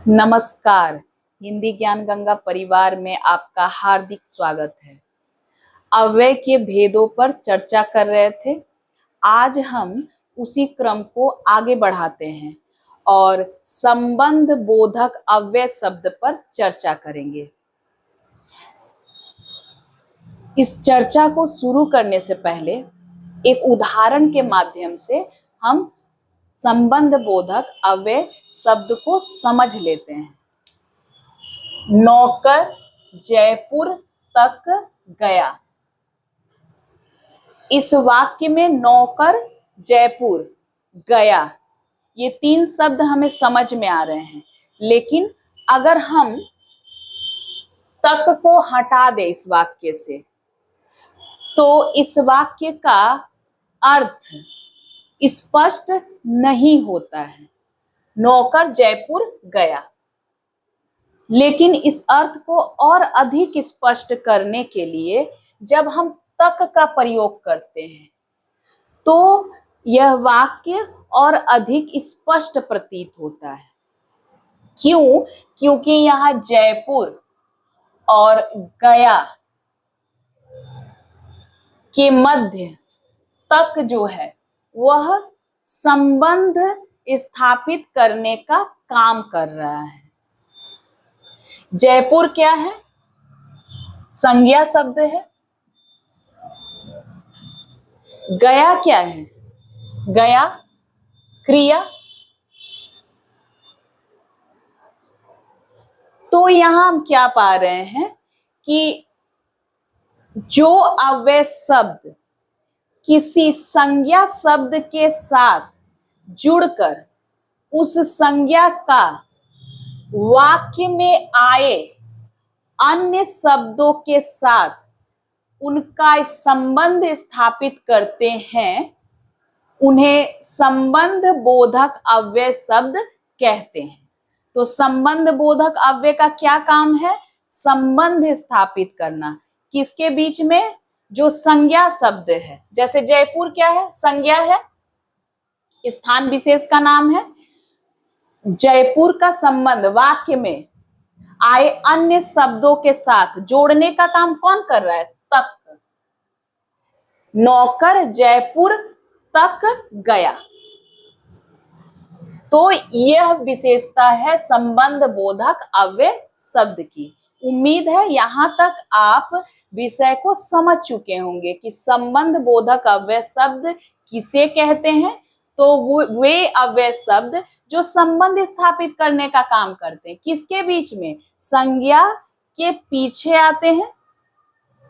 नमस्कार। हिंदी ज्ञान गंगा परिवार में आपका हार्दिक स्वागत है। अव्यय के भेदों पर चर्चा कर रहे थे। आज हम उसी क्रम को आगे बढ़ाते हैं और संबंध बोधक अव्यय शब्द पर चर्चा करेंगे। इस चर्चा को शुरू करने से पहले एक उदाहरण के माध्यम से हम संबंध बोधक अव्यय शब्द को समझ लेते हैं। नौकर जयपुर तक गया। इस वाक्य में नौकर जयपुर गया, ये तीन शब्द हमें समझ में आ रहे हैं। लेकिन अगर हम तक को हटा दें इस वाक्य से, तो इस वाक्य का अर्थ स्पष्ट नहीं होता है। नौकर जयपुर गया, लेकिन इस अर्थ को और अधिक स्पष्ट करने के लिए जब हम तक का प्रयोग करते हैं तो यह वाक्य और अधिक स्पष्ट प्रतीत होता है। क्यों? क्योंकि यहाँ जयपुर और गया के मध्य तक जो है वह संबंध स्थापित करने का काम कर रहा है। जयपुर क्या है? संज्ञा शब्द है। गया क्या है? गया क्रिया। तो यहां हम क्या पा रहे हैं कि जो अव्यय शब्द किसी संज्ञा शब्द के साथ जुड़कर उस संज्ञा का वाक्य में आए अन्य शब्दों के साथ उनका संबंध स्थापित करते हैं, उन्हें संबंध बोधक अव्यय शब्द कहते हैं। तो संबंध बोधक अव्यय का क्या काम है? संबंध स्थापित करना किसके बीच में? जो संज्ञा शब्द है। जैसे जयपुर क्या है? संज्ञा है, स्थान विशेष का नाम है। जयपुर का संबंध वाक्य में आए अन्य शब्दों के साथ जोड़ने का काम कौन कर रहा है? तक। नौकर जयपुर तक गया। तो यह विशेषता है संबंध बोधक अव्यय शब्द की। उम्मीद है यहां तक आप विषय को समझ चुके होंगे कि संबंध बोधक अव्यय शब्द किसे कहते हैं। तो वे अव्यय शब्द जो संबंध स्थापित करने का काम करते हैं। किसके बीच में? संज्ञा के पीछे आते हैं।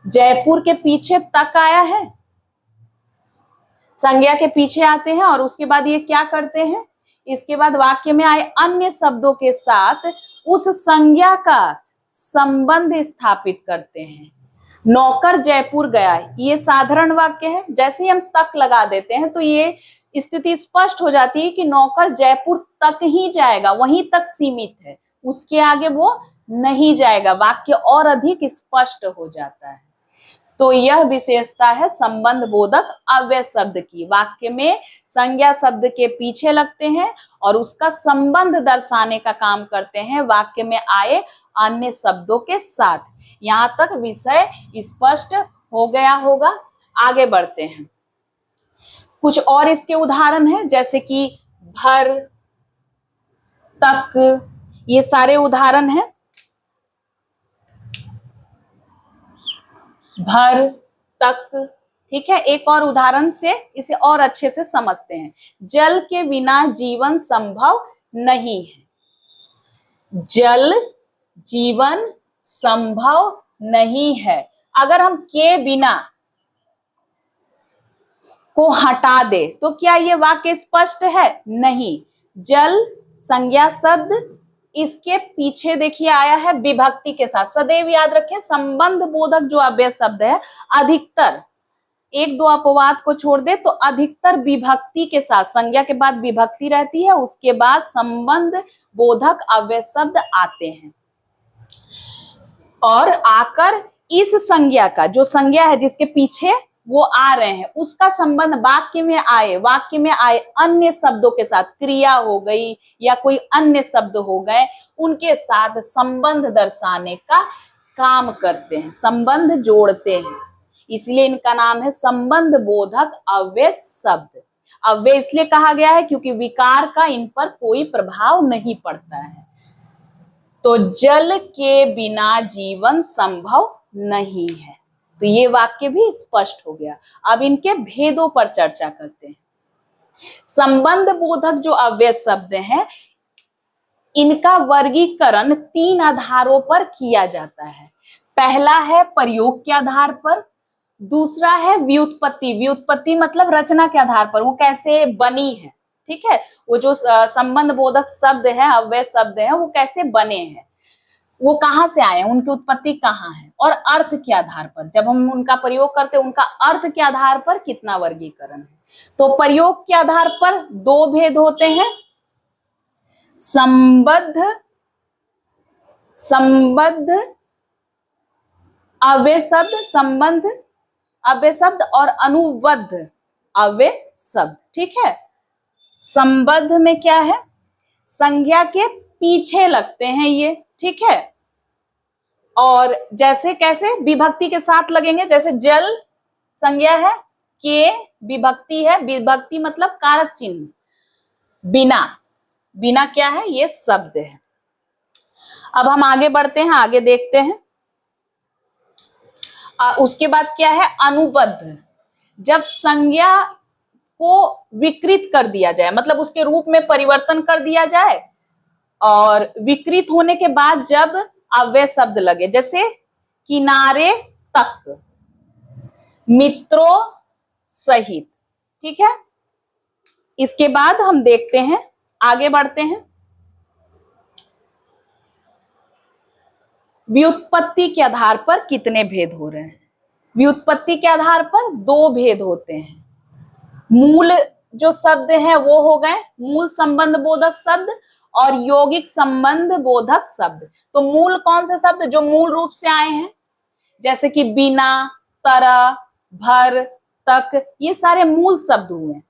जयपुर के पीछे तक आया है, संज्ञा के पीछे आते हैं और उसके बाद ये क्या करते हैं? इसके बाद वाक्य में आए अन्य शब्दों के साथ उस संज्ञा का संबंध स्थापित करते हैं। नौकर जयपुर गया, ये साधारण वाक्य है। जैसे ही हम तक लगा देते हैं तो ये स्थिति स्पष्ट हो जाती है कि नौकर जयपुर तक ही जाएगा, वहीं तक सीमित है, उसके आगे वो नहीं जाएगा। वाक्य और अधिक स्पष्ट हो जाता है। तो यह विशेषता है संबंध बोधक अव्यय शब्द की। वाक्य में संज्ञा शब्द के पीछे लगते हैं और उसका संबंध दर्शाने का काम करते हैं वाक्य में आए अन्य शब्दों के साथ। यहां तक विषय स्पष्ट हो गया होगा। आगे बढ़ते हैं। कुछ और इसके उदाहरण हैं, जैसे कि भर, तक, ये सारे उदाहरण हैं। भर, तक, ठीक है। एक और उदाहरण से इसे और अच्छे से समझते हैं। जल के बिना जीवन संभव नहीं है। जल जीवन संभव नहीं है। अगर हम के बिना को हटा दे तो क्या ये वाक्य स्पष्ट है? नहीं। जल संज्ञा शब्द, इसके पीछे देखिए आया है विभक्ति के साथ। सदैव याद रखें संबंध बोधक जो अव्यय शब्द है अधिकतर, एक दो अपवाद को छोड़ दे तो अधिकतर विभक्ति के साथ, संज्ञा के बाद विभक्ति रहती है, उसके बाद संबंध बोधक अव्यय शब्द आते हैं और आकर इस संज्ञा का, जो संज्ञा है जिसके पीछे वो आ रहे हैं, उसका संबंध वाक्य में आए अन्य शब्दों के साथ, क्रिया हो गई या कोई अन्य शब्द हो गए, उनके साथ संबंध दर्शाने का काम करते हैं, संबंध जोड़ते हैं। इसलिए इनका नाम है संबंध बोधक अव्यय शब्द। अव्यय इसलिए कहा गया है क्योंकि विकार का इन पर कोई प्रभाव नहीं पड़ता है। तो जल के बिना जीवन संभव नहीं है। तो ये वाक्य भी स्पष्ट हो गया। अब इनके भेदों पर चर्चा करते हैं। संबंध बोधक जो अव्यय शब्द हैं, इनका वर्गीकरण 3 आधारों पर किया जाता है। पहला है प्रयोग के आधार पर, दूसरा है व्युत्पत्ति, व्युत्पत्ति मतलब रचना के आधार पर, वो कैसे बनी है, ठीक है, वो जो संबंध बोधक शब्द है, अव्यय शब्द है, वो कैसे बने हैं, वो कहां से आए हैं, उनकी उत्पत्ति कहाँ है, और अर्थ के आधार पर, जब हम उनका प्रयोग करते हैं उनका अर्थ के आधार पर कितना वर्गीकरण है। तो प्रयोग के आधार पर 2 भेद होते हैं, संबद्ध अव्यय शब्द, संबंध अव्यय शब्द, और अनुबद्ध अव्यय शब्द, ठीक है। संबद्ध में क्या है, संज्ञा के पीछे लगते हैं ये, ठीक है, और जैसे कैसे विभक्ति के साथ लगेंगे, जैसे जल संज्ञा है, के विभक्ति है, विभक्ति मतलब कारक चिन्ह, बिना क्या है, ये शब्द है। अब हम आगे बढ़ते हैं, आगे देखते हैं। उसके बाद क्या है, अनुबद्ध, जब संज्ञा को विकृत कर दिया जाए, मतलब उसके रूप में परिवर्तन कर दिया जाए, और विकृत होने के बाद जब अव्यय शब्द लगे, जैसे किनारे तक, मित्रों सहित, ठीक है। इसके बाद हम देखते हैं, आगे बढ़ते हैं। व्युत्पत्ति के आधार पर कितने भेद हो रहे हैं। व्युत्पत्ति के आधार पर 2 भेद होते हैं। मूल जो शब्द है वो हो गए मूल संबंध बोधक शब्द और यौगिक संबंध बोधक शब्द। तो मूल कौन से शब्द, जो मूल रूप से आए हैं, जैसे कि बिना, तरह, भर, तक, ये सारे मूल शब्द हुए।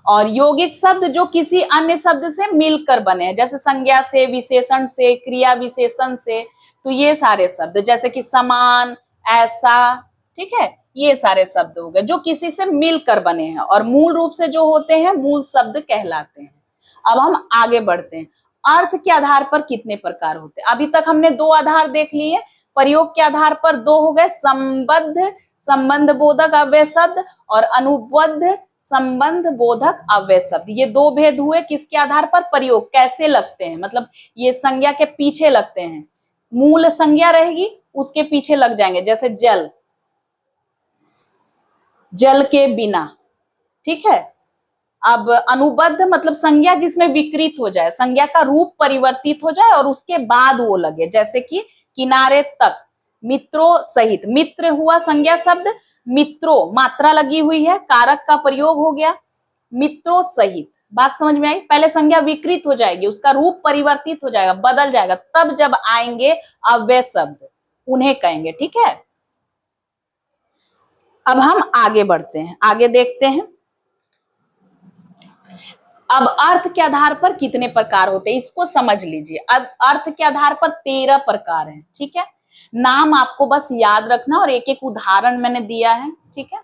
और यौगिक शब्द जो किसी अन्य शब्द से मिलकर बने हैं, जैसे संज्ञा से, विशेषण से, क्रिया विशेषण से, तो ये सारे शब्द, जैसे कि समान, ऐसा, ठीक है, ये सारे शब्द हो गए जो किसी से मिलकर बने हैं और मूल रूप से जो होते हैं मूल शब्द कहलाते हैं। अब हम आगे बढ़ते हैं। अर्थ के आधार पर कितने प्रकार होते हैं। अभी तक हमने 2 आधार देख लिए, प्रयोग के आधार पर 2 हो गए, संबद्ध संबंध बोधक अव्यय शब्द और अनुबद्ध संबंध बोधक अव्यय शब्द। ये 2 भेद हुए, किसके आधार पर, प्रयोग, कैसे लगते हैं, मतलब ये संज्ञा के पीछे लगते हैं, मूल संज्ञा रहेगी उसके पीछे लग जाएंगे, जैसे जल, जल के बिना, ठीक है। अब अनुबद्ध मतलब संज्ञा जिसमें विकृत हो जाए, संज्ञा का रूप परिवर्तित हो जाए और उसके बाद वो लगे, जैसे कि किनारे तक, मित्रों सहित, मित्र हुआ संज्ञा शब्द, मित्रों मात्रा लगी हुई है, कारक का प्रयोग हो गया, मित्रों सहित, बात समझ में आई। पहले संज्ञा विकृत हो जाएगी, उसका रूप परिवर्तित हो जाएगा, बदल जाएगा, तब जब आएंगे अव्यय शब्द उन्हें कहेंगे, ठीक है। अब हम आगे बढ़ते हैं, आगे देखते हैं। अब अर्थ के आधार पर कितने प्रकार होते हैं इसको समझ लीजिए। अब अर्थ के आधार पर 13 प्रकार हैं, ठीक है। नाम आपको बस याद रखना और एक एक उदाहरण मैंने दिया है, ठीक है।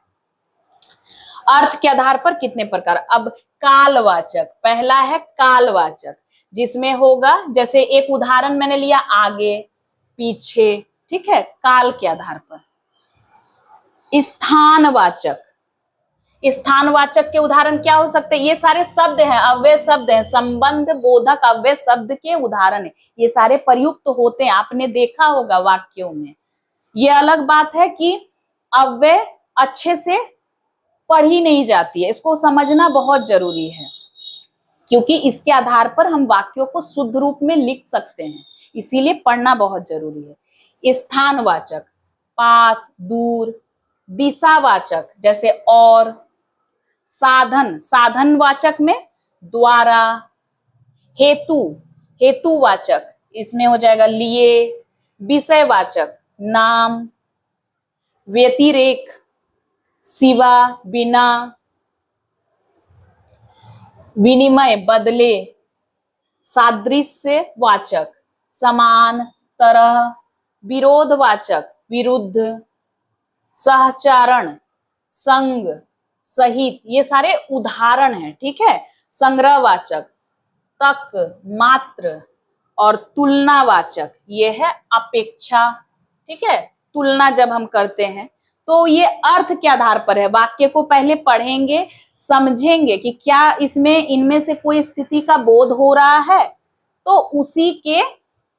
अर्थ के आधार पर कितने प्रकार। अब कालवाचक, पहला है कालवाचक, जिसमें होगा, जैसे एक उदाहरण मैंने लिया, आगे, पीछे, ठीक है, काल के आधार पर। स्थानवाचक, स्थानवाचक के उदाहरण क्या हो सकते हैं, ये सारे शब्द हैं, अव्यय शब्द हैं, संबंध बोधक अव्यय शब्द के उदाहरण है, ये सारे प्रयुक्त होते हैं, आपने देखा होगा वाक्यों में। ये अलग बात है कि अव्यय अच्छे से पढ़ी नहीं जाती है, इसको समझना बहुत जरूरी है, क्योंकि इसके आधार पर हम वाक्यों को शुद्ध रूप में लिख सकते हैं, इसीलिए पढ़ना बहुत जरूरी है। स्थानवाचक, पास, दूर। दिशावाचक, जैसे और। साधन, साधनवाचक में द्वारा। हेतु, हेतुवाचक, इसमें हो जाएगा लिए। विषयवाचक, नाम। व्यतिरेक, सिवा, बिना, विनिमय, बदले, सादृश्य वाचक, समान, तरह, विरोधवाचक, विरुद्ध, सहचारण, संग, सहित, ये सारे उदाहरण हैं। ठीक है। संग्रहवाचक, तक, मात्र और तुलनावाचक, ये है अपेक्षा। ठीक है। तुलना जब हम करते हैं तो ये अर्थ के आधार पर है। वाक्य को पहले पढ़ेंगे, समझेंगे कि क्या इसमें इनमें से कोई स्थिति का बोध हो रहा है, तो उसी के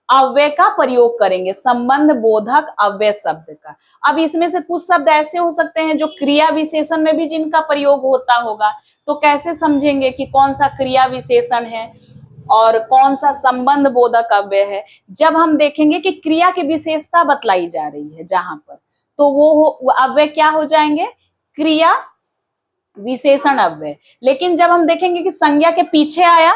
अव्यय का प्रयोग करेंगे, संबंध बोधक अव्यय शब्द का। अब इसमें से कुछ शब्द ऐसे हो सकते हैं जो क्रिया विशेषण में भी जिनका प्रयोग होता होगा, तो कैसे समझेंगे कि कौन सा क्रिया विशेषण है और कौन सा संबंध बोधक अव्यय है। जब हम देखेंगे कि क्रिया की विशेषता बतलाई जा रही है जहां पर, तो वो अव्यय क्या हो जाएंगे, क्रिया विशेषण अव्यय। लेकिन जब हम देखेंगे कि संज्ञा के पीछे आया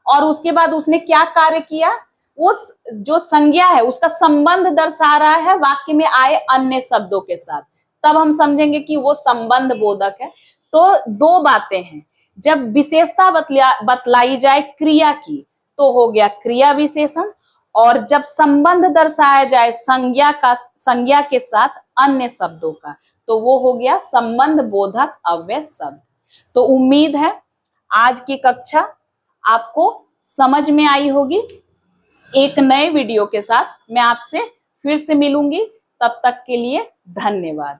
और उसके बाद उसने क्या कार्य किया, उस जो संज्ञा है उसका संबंध दर्शा रहा है वाक्य में आए अन्य शब्दों के साथ, तब हम समझेंगे कि वो संबंध बोधक है। तो दो बातें हैं, जब विशेषता बतलाई जाए क्रिया की तो हो गया क्रिया विशेषण, और जब संबंध दर्शाया जाए संज्ञा के साथ अन्य शब्दों का, तो वो हो गया संबंध बोधक अव्यय शब्द। तो उम्मीद है आज की कक्षा आपको समझ में आई होगी। एक नए वीडियो के साथ मैं आपसे फिर से मिलूंगी, तब तक के लिए धन्यवाद।